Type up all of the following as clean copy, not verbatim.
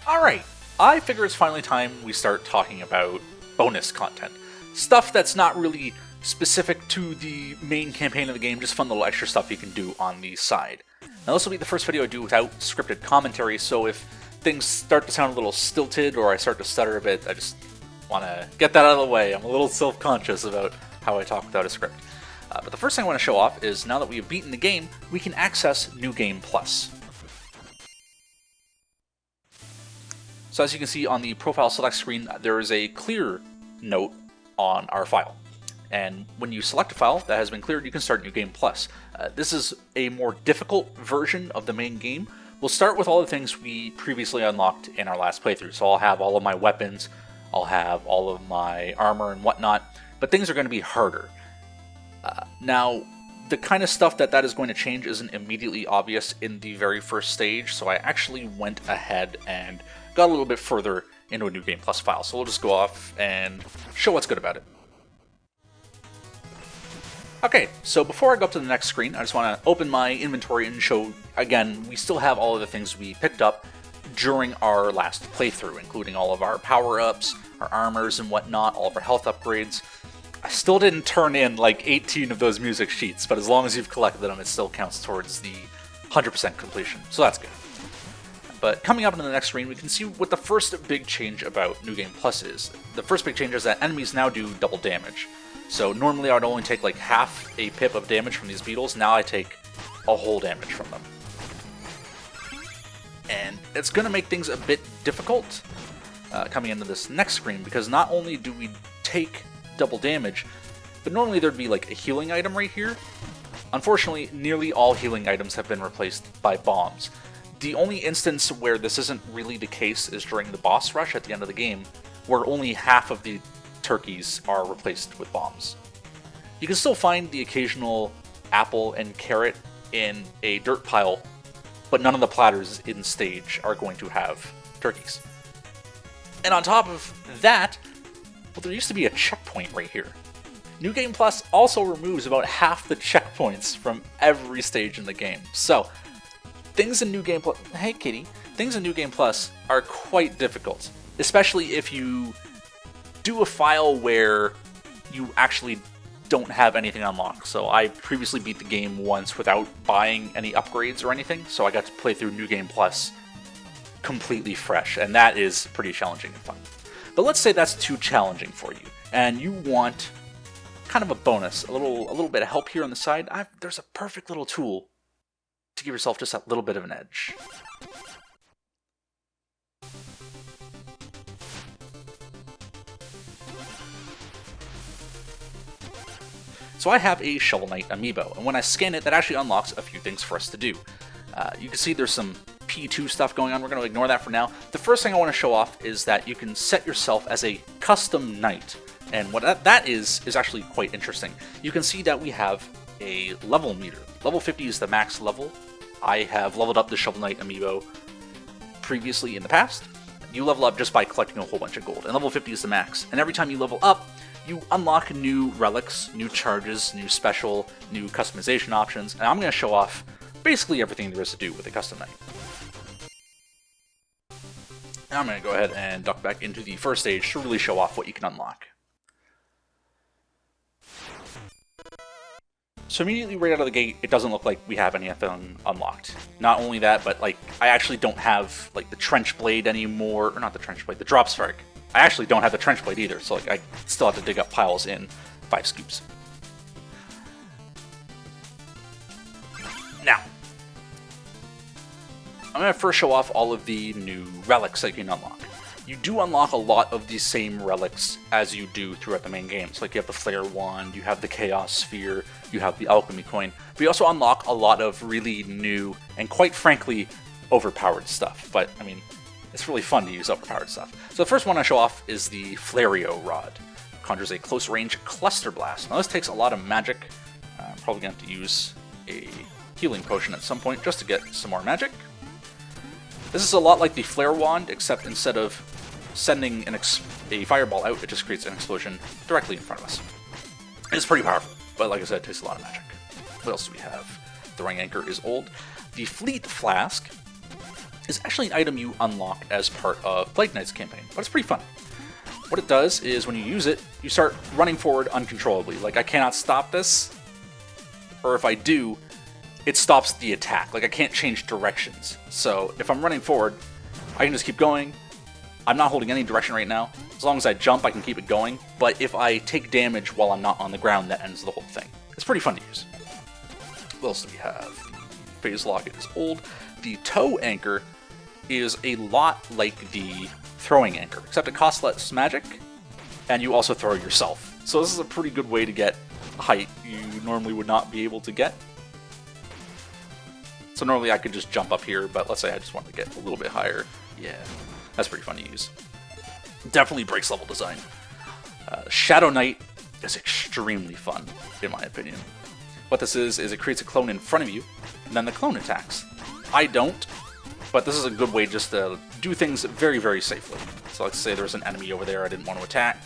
Alright, I figure it's finally time we start talking about bonus content. Stuff that's not really specific to the main campaign of the game, just fun little extra stuff you can do on the side. Now this will be the first video I do without scripted commentary, so if things start to sound a little stilted or I start to stutter a bit, I just want to get that out of the way. I'm a little self-conscious about how I talk without a script. But the first thing I want to show off is now that we have beaten the game, we can access New Game Plus. So as you can see on the profile select screen, there is a clear note on our file. And when you select a file that has been cleared, you can start New Game Plus. This is a more difficult version of the main game. We'll start with all the things we previously unlocked in our last playthrough. So I'll have all of my weapons, I'll have all of my armor and whatnot, but things are going to be harder. Now, the kind of stuff that is going to change isn't immediately obvious in the very first stage, so I actually went ahead and got a little bit further into a New Game Plus file. So we'll just go off and show what's good about it. Okay, so before I go up to the next screen, I just want to open my inventory and show, again, we still have all of the things we picked up during our last playthrough, including all of our power-ups, our armors and whatnot, all of our health upgrades. I still didn't turn in like 18 of those music sheets, but as long as you've collected them, it still counts towards the 100% completion, so that's good. But coming up into the next screen, we can see what the first big change about New Game Plus is. The first big change is that enemies now do double damage. So normally I would only take like half a pip of damage from these beetles, now I take a whole damage from them. And it's going to make things a bit difficult coming into this next screen, because not only do we take double damage, but normally there'd be like a healing item right here. Unfortunately, nearly all healing items have been replaced by bombs. The only instance where this isn't really the case is during the boss rush at the end of the game, where only half of the turkeys are replaced with bombs. You can still find the occasional apple and carrot in a dirt pile, but none of the platters in stage are going to have turkeys. And on top of that, well, there used to be a checkpoint right here. New Game Plus also removes about half the checkpoints from every stage in the game. So, things in New Game Plus... Hey, kitty. Things in New Game Plus are quite difficult, especially if you do a file where you actually don't have anything unlocked. So I previously beat the game once without buying any upgrades or anything, so I got to play through New Game Plus completely fresh, and that is pretty challenging and fun. But let's say that's too challenging for you, and you want kind of a bonus, a little bit of help here on the side. There's a perfect little tool to give yourself just that little bit of an edge. So I have a Shovel Knight amiibo, and when I scan it, that actually unlocks a few things for us to do. You can see there's some P2 stuff going on. We're going to ignore that for now. The first thing I want to show off is that you can set yourself as a custom knight, and what that is actually quite interesting. You can see that we have a level meter. Level 50 is the max level. I have leveled up the Shovel Knight amiibo previously in the past. You level up just by collecting a whole bunch of gold, and level 50 is the max. And every time you level up, you unlock new relics, new charges, new special, new customization options, and I'm going to show off basically everything there is to do with a custom knight. Now I'm going to go ahead and duck back into the first stage to really show off what you can unlock. So immediately right out of the gate, it doesn't look like we have anything unlocked. Not only that, but like I actually don't have like the trench blade anymore, or not the trench blade, the drop strike. I actually don't have the trench blade either, so like I still have to dig up piles in 5 scoops. Now, I'm going to first show off all of the new relics that you can unlock. You do unlock a lot of the same relics as you do throughout the main game. So like you have the Flare Wand, you have the Chaos Sphere, you have the Alchemy Coin, but you also unlock a lot of really new and quite frankly overpowered stuff. But I mean, it's really fun to use overpowered stuff. So the first one I show off is the Flario Rod. Conjures a close range cluster blast. Now this takes a lot of magic. I'm probably going to have to use a healing potion at some point just to get some more magic. This is a lot like the Flare Wand, except instead of sending a fireball out, it just creates an explosion directly in front of us. It's pretty powerful, but like I said, it takes a lot of magic. What else do we have? Throwing Anchor is old. The Fleet Flask is actually an item you unlock as part of Plague Knight's campaign, but it's pretty fun. What it does is when you use it, you start running forward uncontrollably. Like, I cannot stop this, or if I do, it stops the attack. Like, I can't change directions. So if I'm running forward, I can just keep going. I'm not holding any direction right now. As long as I jump, I can keep it going. But if I take damage while I'm not on the ground, that ends the whole thing. It's pretty fun to use. What else do we have? The phase locket is old. The toe anchor is a lot like the throwing anchor, except it costs less magic, and you also throw yourself. So this is a pretty good way to get height you normally would not be able to get. So normally I could just jump up here, but let's say I just wanted to get a little bit higher. Yeah, that's pretty fun to use. Definitely breaks level design. Shadow Knight is extremely fun, in my opinion. What this is it creates a clone in front of you, and then the clone attacks. I don't, but this is a good way just to do things very, very safely. So let's say there's an enemy over there I didn't want to attack.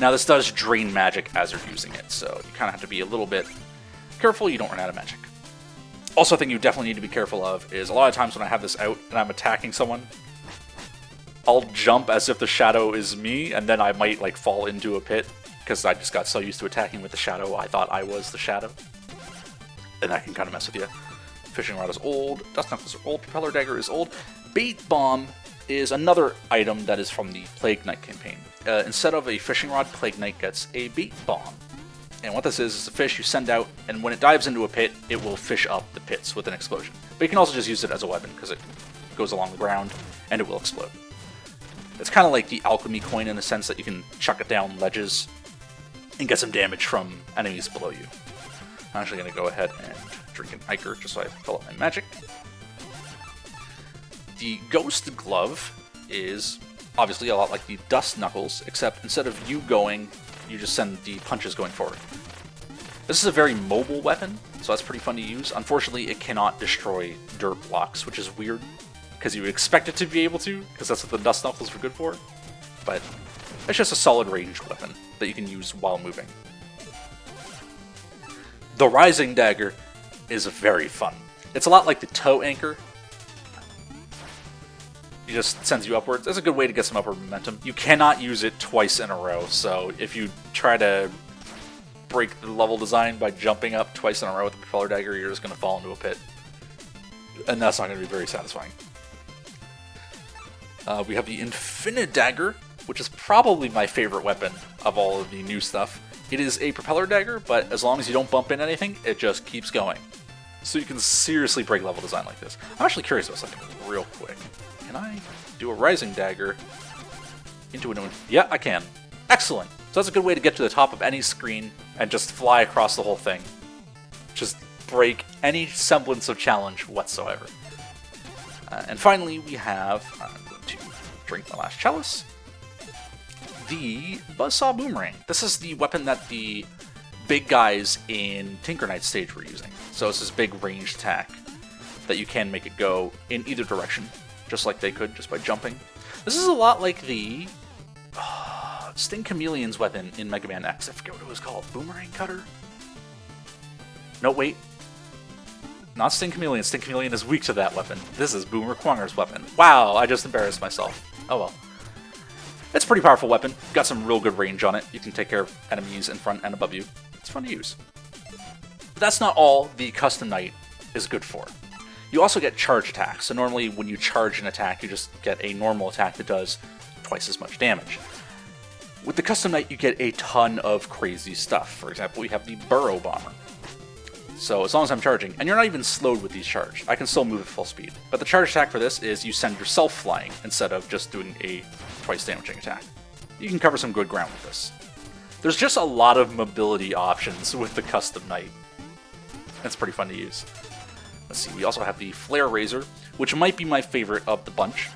Now this does drain magic as you're using it, so you kind of have to be a little bit careful you don't run out of magic. Also, a thing you definitely need to be careful of is a lot of times when I have this out and I'm attacking someone, I'll jump as if the shadow is me, and then I might like fall into a pit because I just got so used to attacking with the shadow I thought I was the shadow. And that can kind of mess with you. Fishing rod is old, dust knuckles are old, propeller dagger is old. Bait bomb is another item that is from the Plague Knight campaign. Instead of a fishing rod, Plague Knight gets a bait bomb. And what this is a fish you send out, and when it dives into a pit, it will fish up the pits with an explosion. But you can also just use it as a weapon, because it goes along the ground, and it will explode. It's kind of like the alchemy coin in the sense that you can chuck it down ledges and get some damage from enemies below you. I'm actually going to go ahead and drink an Ichor just so I fill up my magic. The Ghost Glove is obviously a lot like the Dust Knuckles, except instead of you going, you just send the punches going forward. This is a very mobile weapon, so that's pretty fun to use. Unfortunately, it cannot destroy dirt blocks, which is weird, because you would expect it to be able to, because that's what the Dust Knuckles were good for. But it's just a solid ranged weapon that you can use while moving. The Rising Dagger is very fun. It's a lot like the toe anchor. It just sends you upwards. It's a good way to get some upward momentum. You cannot use it twice in a row, so if you try to break the level design by jumping up twice in a row with the propeller dagger, you're just going to fall into a pit. And that's not going to be very satisfying. We have the Infinite Dagger, which is probably my favorite weapon of all of the new stuff. It is a propeller dagger, but as long as you don't bump into anything, it just keeps going. So you can seriously break level design like this. I'm actually curious about something real quick. Can I do a Rising Dagger into an... Yeah, I can. Excellent! So that's a good way to get to the top of any screen and just fly across the whole thing. Just break any semblance of challenge whatsoever. And finally, we have... I'm going to drink my last chalice. The Buzzsaw Boomerang. This is the weapon that the big guys in Tinker Knight stage were using. So it's this big ranged attack that you can make it go in either direction, just like they could, just by jumping. This is a lot like the Sting Chameleon's weapon in Mega Man X. I forget what it was called. Boomerang Cutter? No, wait. Not Sting Chameleon. Sting Chameleon is weak to that weapon. This is Boomer Kwonger's weapon. Wow, I just embarrassed myself. Oh well. It's a pretty powerful weapon. Got some real good range on it. You can take care of enemies in front and above you. It's fun to use. But that's not all the Custom Knight is good for. You also get charge attacks. So normally when you charge an attack, you just get a normal attack that does twice as much damage. With the Custom Knight, you get a ton of crazy stuff. For example, we have the Burrow Bomber. So as long as I'm charging, and you're not even slowed with these charge, I can still move at full speed. But the charge attack for this is you send yourself flying instead of just doing a twice damaging attack. You can cover some good ground with this. There's just a lot of mobility options with the Custom Knight. It's pretty fun to use. Let's see, we also have the Flare Razor, which might be my favorite of the bunch,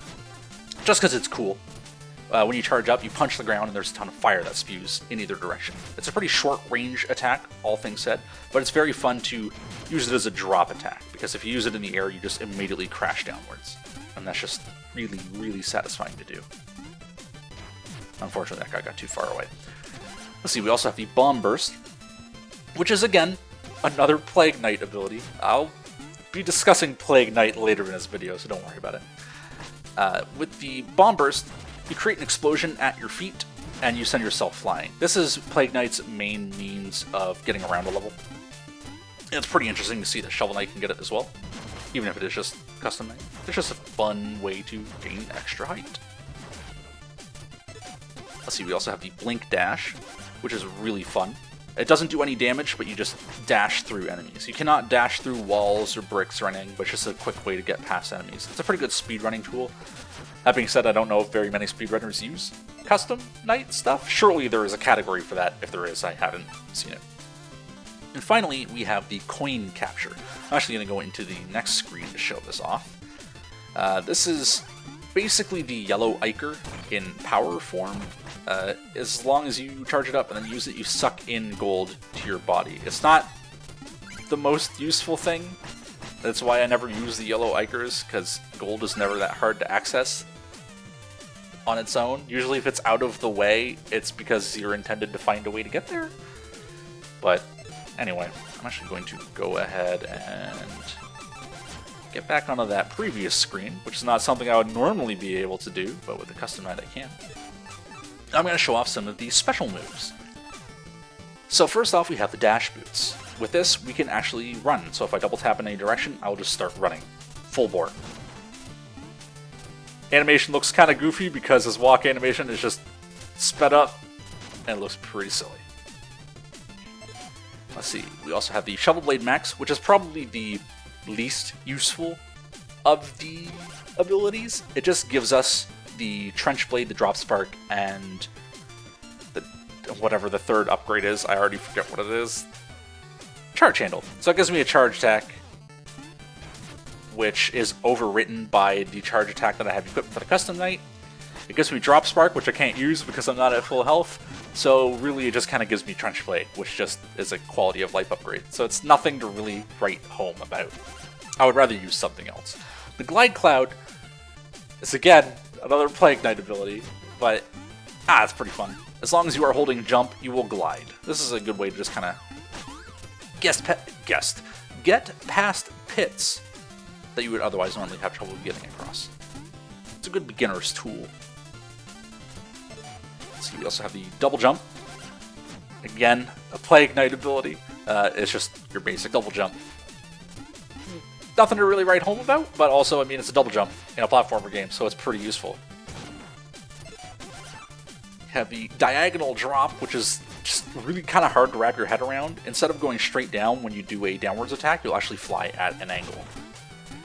just because it's cool. When you charge up, you punch the ground and there's a ton of fire that spews in either direction. It's a pretty short range attack, all things said, but it's very fun to use it as a drop attack, because if you use it in the air, you just immediately crash downwards. And that's just really, really satisfying to do. Unfortunately, that guy got too far away. Let's see, we also have the Bomb Burst, which is, again, another Plague Knight ability. I'll be discussing Plague Knight later in this video, so don't worry about it. With the Bomb Burst, you create an explosion at your feet, and you send yourself flying. This is Plague Knight's main means of getting around a level. And it's pretty interesting to see that Shovel Knight can get it as well, even if it is just Custom Knight. It's just a fun way to gain extra height. Let's see, we also have the Blink Dash, which is really fun. It doesn't do any damage, but you just dash through enemies. You cannot dash through walls or bricks or anything, but it's just a quick way to get past enemies. It's a pretty good speedrunning tool. That being said, I don't know if very many speedrunners use Custom Knight stuff. Surely there is a category for that. If there is, I haven't seen it. And finally, we have the Coin Capture. I'm actually going to go into the next screen to show this off. This is basically the yellow Ichor in power form. As long as you charge it up and then use it, you suck in gold to your body. It's not the most useful thing. That's why I never use the yellow Ichors, because gold is never that hard to access on its own. Usually if it's out of the way, it's because you're intended to find a way to get there. But anyway, I'm actually going to go ahead and get back onto that previous screen, which is not something I would normally be able to do, but with the Custom Knight I can. I'm going to show off some of the special moves. So first off, we have the Dash Boots. With this, we can actually run. So if I double tap in any direction, I'll just start running. Full bore. Animation looks kind of goofy because his walk animation is just sped up, and it looks pretty silly. Let's see, we also have the Shovel Blade Max, which is probably the least useful of the abilities. It just gives us the Trench Blade, the Drop Spark, and whatever the third upgrade is. I already forget what it is. Charge Handle. So it gives me a charge attack, which is overwritten by the charge attack that I have equipped for the Custom Knight. It gives me Drop Spark, which I can't use because I'm not at full health. So really it just kind of gives me Trench Blade, which just is a quality of life upgrade. So it's nothing to really write home about. I would rather use something else. The Glide Cloud is again another Plague Knight ability, but it's pretty fun. As long as you are holding jump, you will glide. This is a good way to just kind of get past pits that you would otherwise normally have trouble getting across. It's a good beginner's tool. Let's see, we also have the double jump. Again, a Plague Knight ability. It's just your basic double jump. Nothing to really write home about, but also, I mean, it's a double jump in a platformer game, so it's pretty useful. You have the diagonal drop, which is just really kind of hard to wrap your head around. Instead of going straight down when you do a downwards attack, you'll actually fly at an angle.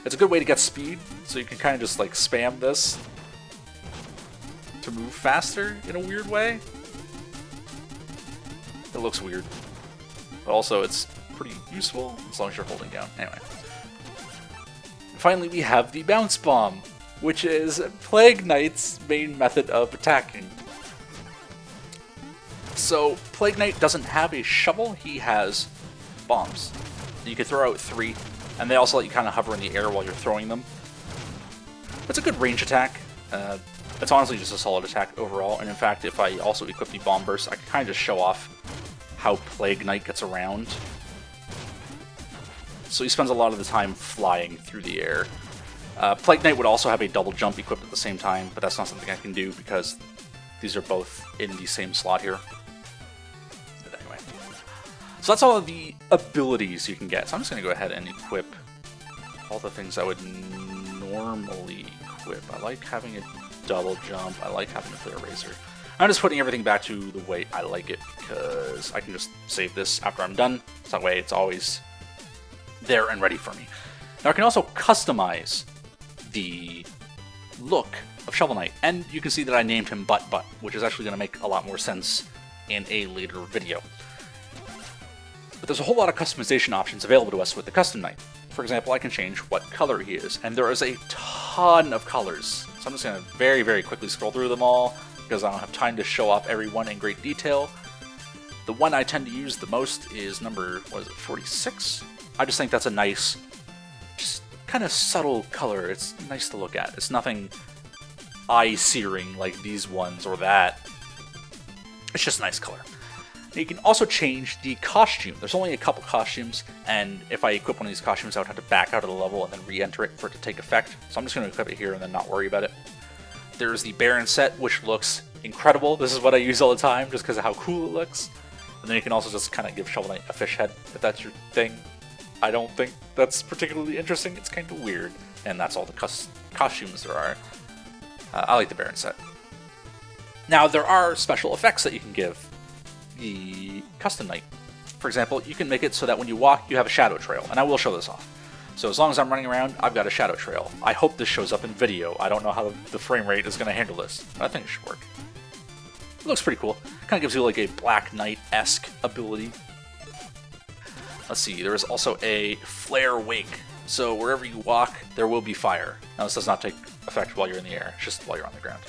It's a good way to get speed, so you can kind of just like spam this to move faster in a weird way. It looks weird, but also it's pretty useful as long as you're holding down. Anyway. Finally, we have the Bounce Bomb, which is Plague Knight's main method of attacking. So, Plague Knight doesn't have a shovel, he has bombs. You can throw out 3, and they also let you kind of hover in the air while you're throwing them. It's a good range attack. It's honestly just a solid attack overall, and in fact, if I also equip the Bomb Burst, I can kind of just show off how Plague Knight gets around. So he spends a lot of the time flying through the air. Plague Knight would also have a double jump equipped at the same time, but that's not something I can do because these are both in the same slot here. But anyway. So that's all of the abilities you can get. So I'm just going to go ahead and equip all the things I would normally equip. I like having a double jump. I like having a Flare Razor. I'm just putting everything back to the way I like it because I can just save this after I'm done. So that way it's always there and ready for me. Now I can also customize the look of Shovel Knight, and you can see that I named him Butt, which is actually going to make a lot more sense in a later video. But there's a whole lot of customization options available to us with the Custom Knight. For example, I can change what color he is, and there is a ton of colors. So I'm just going to very, very quickly scroll through them all, because I don't have time to show off every one in great detail. The one I tend to use the most is number, 46? I just think that's a nice, just kind of subtle color. It's nice to look at. It's nothing eye-searing like these ones or that. It's just a nice color. You can also change the costume. There's only a couple costumes, and if I equip one of these costumes, I would have to back out of the level and then re-enter it for it to take effect. So I'm just going to equip it here and then not worry about it. There's the Baron set, which looks incredible. This is what I use all the time just because of how cool it looks. And then you can also just kind of give Shovel Knight a fish head if that's your thing. I don't think that's particularly interesting. It's kind of weird. And that's all the costumes there are. I like the Baron set. Now, there are special effects that you can give the Custom Knight. For example, you can make it so that when you walk, you have a shadow trail, and I will show this off. So as long as I'm running around, I've got a shadow trail. I hope this shows up in video. I don't know how the frame rate is going to handle this, but I think it should work. It looks pretty cool. Kind of gives you like a Black Knight-esque ability. Let's see, there is also a Flare Wake. So wherever you walk, there will be fire. Now this does not take effect while you're in the air, it's just while you're on the ground.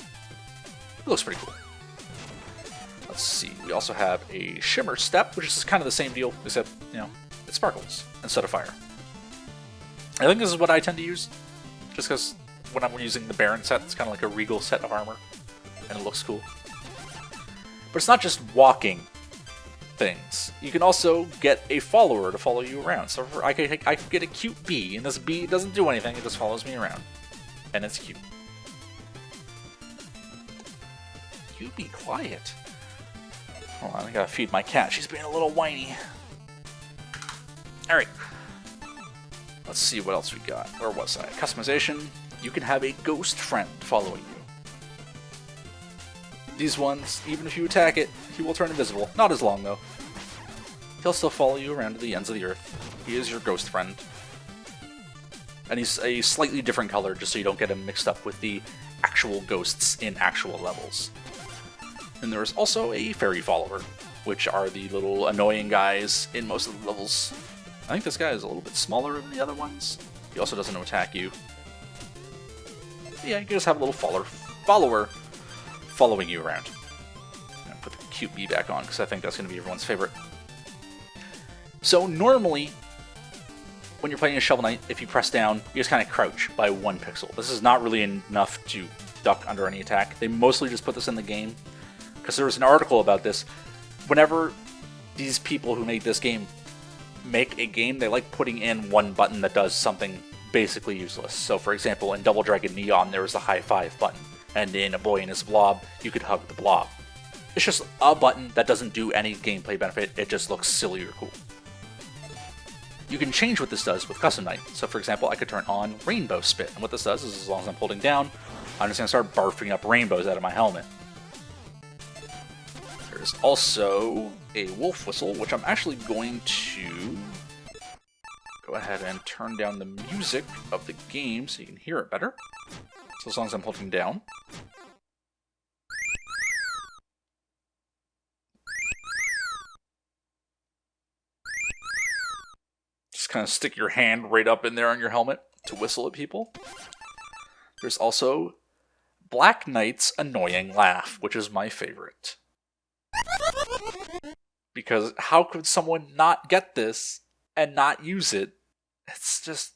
It looks pretty cool. Let's see, we also have a Shimmer Step, which is kind of the same deal, except, you know, it sparkles instead of fire. I think this is what I tend to use, just because when I'm using the Baron set, it's kind of like a regal set of armor, and it looks cool. But it's not just walking things. You can also get a follower to follow you around. So I could get a cute bee, and this bee doesn't do anything, it just follows me around. And it's cute. You be quiet. Hold on, I gotta feed my cat. She's being a little whiny. Alright. Let's see what else we got. Where was I? Customization. You can have a ghost friend following you. These ones, even if you attack it, he will turn invisible. Not as long, though. He'll still follow you around to the ends of the earth. He is your ghost friend. And he's a slightly different color, just so you don't get him mixed up with the actual ghosts in actual levels. And there is also a fairy follower, which are the little annoying guys in most of the levels. I think this guy is a little bit smaller than the other ones. He also doesn't attack you. Yeah, you can just have a little follower following you around. I'm gonna put the cute bee back on, because I think that's going to be everyone's favorite. So normally, when you're playing a Shovel Knight, if you press down, you just kind of crouch by 1 pixel. This is not really enough to duck under any attack. They mostly just put this in the game, because there was an article about this. Whenever these people who made this game make a game, they like putting in one button that does something basically useless. So for example, in Double Dragon Neon, there was the high five button, and in A Boy and His Blob, you could hug the blob. It's just a button that doesn't do any gameplay benefit, it just looks silly or cool. You can change what this does with Custom Knight. So for example, I could turn on Rainbow Spit, and what this does is as long as I'm holding down, I'm just going to start barfing up rainbows out of my helmet. There's also a Wolf Whistle, which I'm actually going to go ahead and turn down the music of the game so you can hear it better. So as long as I'm holding down. Just kind of stick your hand right up in there on your helmet to whistle at people. There's also Black Knight's Annoying Laugh, which is my favorite. Because how could someone not get this and not use it? It's just,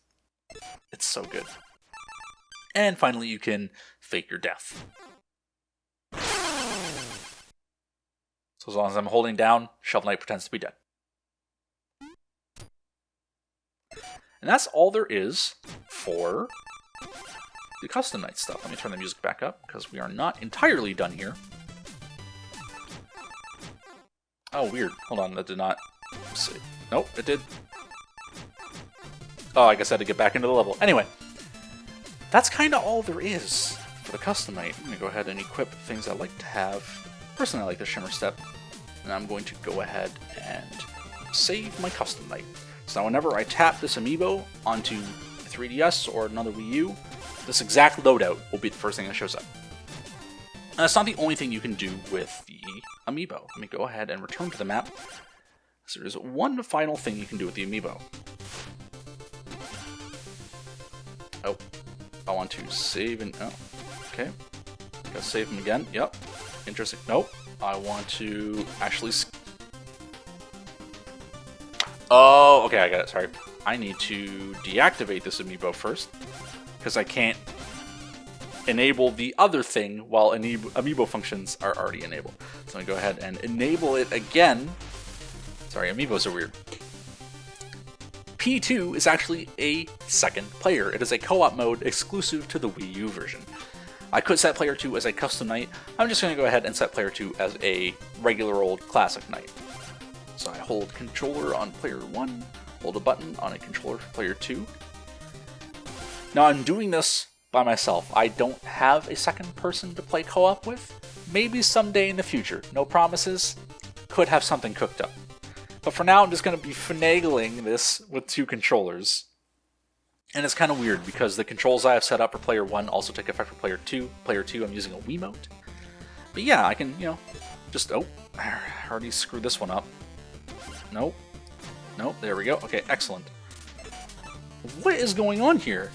it's so good. And finally, you can fake your death. So as long as I'm holding down, Shovel Knight pretends to be dead. And that's all there is for the Custom Knight stuff. Let me turn the music back up, because we are not entirely done here. Oh, weird. Hold on, that did not... Let's see. Nope, it did. Oh, I guess I had to get back into the level. Anyway, that's kind of all there is for the Custom Knight. I'm going to go ahead and equip things I like to have. Personally, I like the Shimmer Step. And I'm going to go ahead and save my Custom Knight. So now whenever I tap this Amiibo onto a 3DS or another Wii U, this exact loadout will be the first thing that shows up. And that's not the only thing you can do with the Amiibo. Let me go ahead and return to the map. So there's one final thing you can do with the Amiibo. Oh, I want to save and... Oh, okay. Gotta save them again. Yep. Interesting. Nope. I want to actually... Oh, okay, I got it. Sorry. I need to deactivate this Amiibo first, because I can't enable the other thing while Amiibo functions are already enabled. So I'm going to go ahead and enable it again. Sorry, Amiibos are weird. P2 is actually a second player. It is a co-op mode exclusive to the Wii U version. I could set player 2 as a custom knight. I'm just going to go ahead and set player 2 as a regular old classic knight. So I hold controller on player 1, hold a button on a controller for player 2. Now I'm doing this by myself. I don't have a second person to play co-op with. Maybe someday in the future. No promises. Could have something cooked up. But for now, I'm just going to be finagling this with 2 controllers. And it's kind of weird because the controls I have set up for player 1 also take effect for player 2. Player 2, I'm using a Wii Mode. But yeah, I can, just... Oh, I already screwed this one up. Nope. Nope, there we go. Okay, excellent. What is going on here?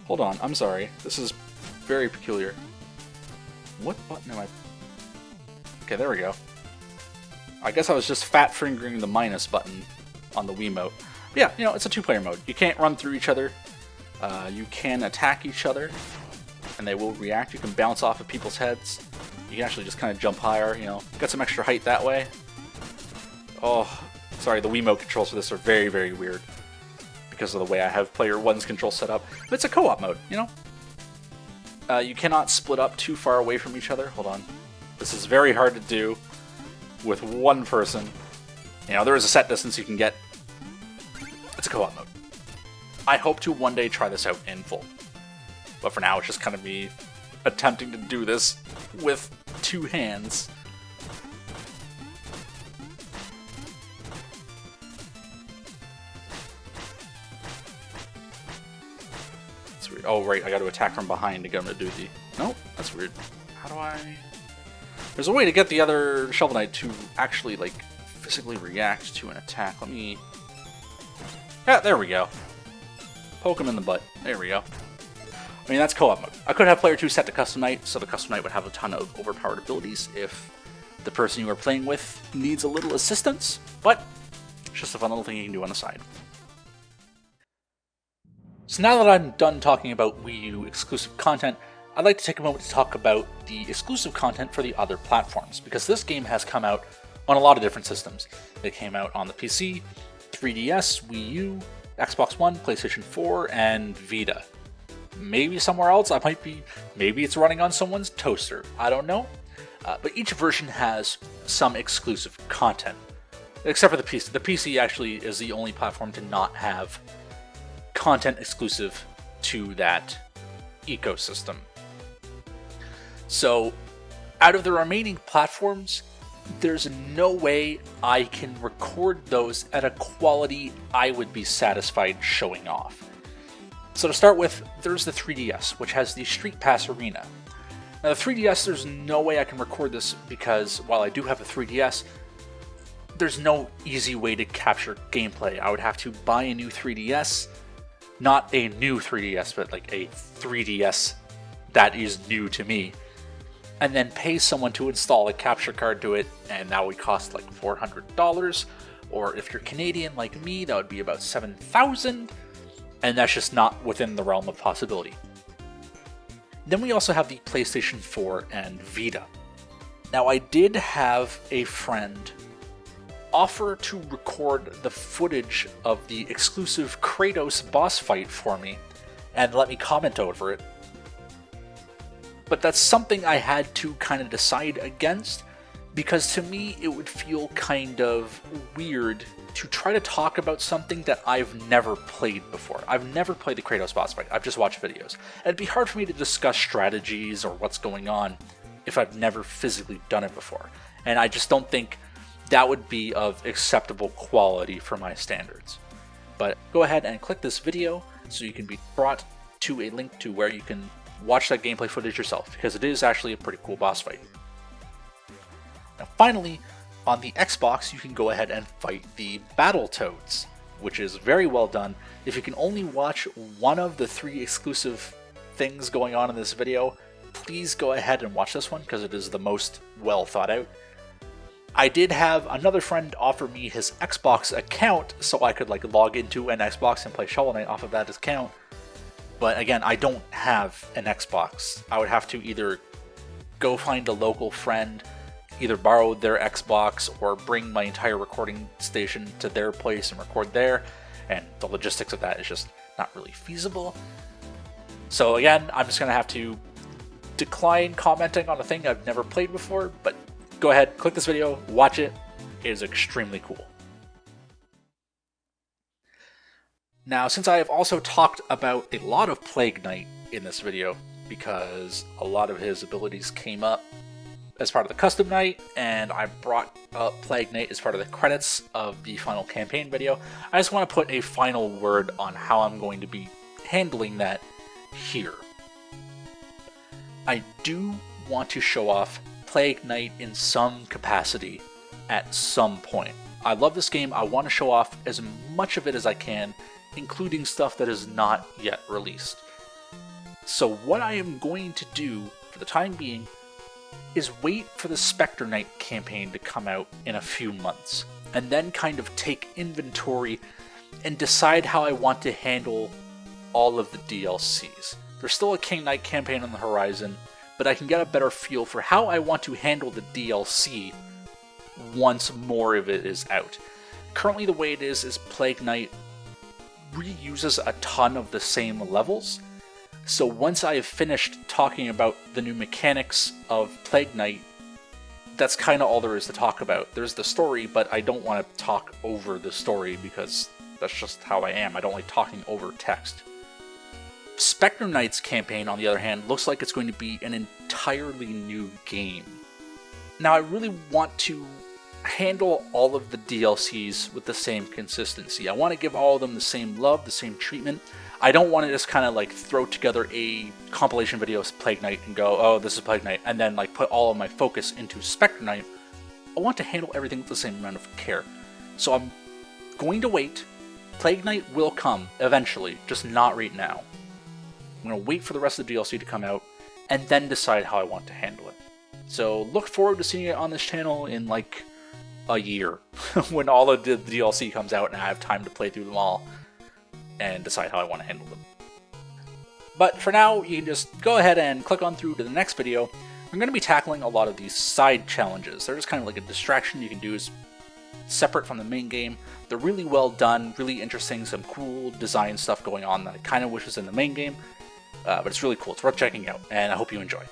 Hold on, I'm sorry. This is very peculiar. What button am I... Okay, there we go. I guess I was just fat fingering the minus button on the Wii Mode. But yeah, it's a 2-player mode. You can't run through each other. You can attack each other, and they will react. You can bounce off of people's heads. You can actually just kind of jump higher, get some extra height that way. Oh, sorry, the Wii Mode controls for this are very, very weird because of the way I have player 1's control set up. But it's a co-op mode, You cannot split up too far away from each other. Hold on. This is very hard to do with one person. There is a set distance you can get. It's a co-op mode. I hope to one day try this out in full. But for now, it's just kind of me attempting to do this with 2 hands. That's weird. Oh, right, I got to attack from behind to get him to do the... Nope, that's weird. How do I... There's a way to get the other Shovel Knight to actually, physically react to an attack. Let me... Yeah, there we go. Poke him in the butt. There we go. I mean, that's co-op mode. I could have player 2 set to custom knight, so the custom knight would have a ton of overpowered abilities if the person you are playing with needs a little assistance, but it's just a fun little thing you can do on the side. So now that I'm done talking about Wii U exclusive content, I'd like to take a moment to talk about the exclusive content for the other platforms, because this game has come out on a lot of different systems. It came out on the PC, 3DS, Wii U, Xbox One, PlayStation 4, and Vita. Maybe somewhere else, maybe it's running on someone's toaster, I don't know. But each version has some exclusive content, except for the PC. The PC actually is the only platform to not have content exclusive to that ecosystem. So, out of the remaining platforms, there's no way I can record those at a quality I would be satisfied showing off. So to start with, there's the 3DS, which has the Street Pass Arena. Now the 3DS, there's no way I can record this because while I do have a 3DS, there's no easy way to capture gameplay. I would have to buy a new 3DS, not a new 3DS, but a 3DS that is new to me, and then pay someone to install a capture card to it, and that would cost $400, or if you're Canadian like me, that would be about $7,000, and that's just not within the realm of possibility. Then we also have the PlayStation 4 and Vita. Now I did have a friend offer to record the footage of the exclusive Kratos boss fight for me, and let me comment over it. But that's something I had to kind of decide against, because to me it would feel kind of weird to try to talk about something that I've never played before. I've never played the Kratos boss fight, I've just watched videos. And it'd be hard for me to discuss strategies or what's going on if I've never physically done it before. And I just don't think that would be of acceptable quality for my standards. But go ahead and click this video so you can be brought to a link to where you can watch that gameplay footage yourself, because it is actually a pretty cool boss fight. Now finally, on the Xbox, you can go ahead and fight the Battletoads, which is very well done. If you can only watch one of the 3 exclusive things going on in this video, please go ahead and watch this one, because it is the most well thought out. I did have another friend offer me his Xbox account so I could log into an Xbox and play Shovel Knight off of that account. But again, I don't have an Xbox. I would have to either go find a local friend, either borrow their Xbox or bring my entire recording station to their place and record there, and the logistics of that is just not really feasible. So again, I'm just going to have to decline commenting on a thing I've never played before, but go ahead, click this video, watch it. It is extremely cool. Now, since I have also talked about a lot of Plague Knight in this video, because a lot of his abilities came up as part of the custom night, and I brought up Plague Knight as part of the credits of the final campaign video, I just want to put a final word on how I'm going to be handling that here. I do want to show off Plague Knight in some capacity at some point. I love this game. I want to show off as much of it as I can, including stuff that is not yet released. So what I am going to do for the time being is wait for the Spectre Knight campaign to come out in a few months, and then kind of take inventory and decide how I want to handle all of the DLCs. There's still a King Knight campaign on the horizon, but I can get a better feel for how I want to handle the DLC once more of it is out. Currently the way it is Plague Knight reuses a ton of the same levels, so once I have finished talking about the new mechanics of Plague Knight, that's kind of all there is to talk about. There's the story, but I don't want to talk over the story because that's just how I am. I don't like talking over text. Spectre Knight's campaign, on the other hand, looks like it's going to be an entirely new game. Now, I really want to handle all of the DLCs with the same consistency. I want to give all of them the same love, the same treatment. I don't want to just kind of like throw together a compilation video of Plague Knight and go, oh, this is Plague Knight, and then like put all of my focus into Spectre Knight. I want to handle everything with the same amount of care. So I'm going to wait. Plague Knight will come eventually, just not right now. I'm going to wait for the rest of the DLC to come out, and then decide how I want to handle it. So look forward to seeing it on this channel in like a year, when all of the DLC comes out and I have time to play through them all and decide how I want to handle them. But for now, you can just go ahead and click on through to the next video. I'm going to be tackling a lot of these side challenges. They're just kind of like a distraction you can do separate from the main game. They're really well done, really interesting, some cool design stuff going on that I kind of wish was in the main game. But it's really cool. It's worth checking out, and I hope you enjoy.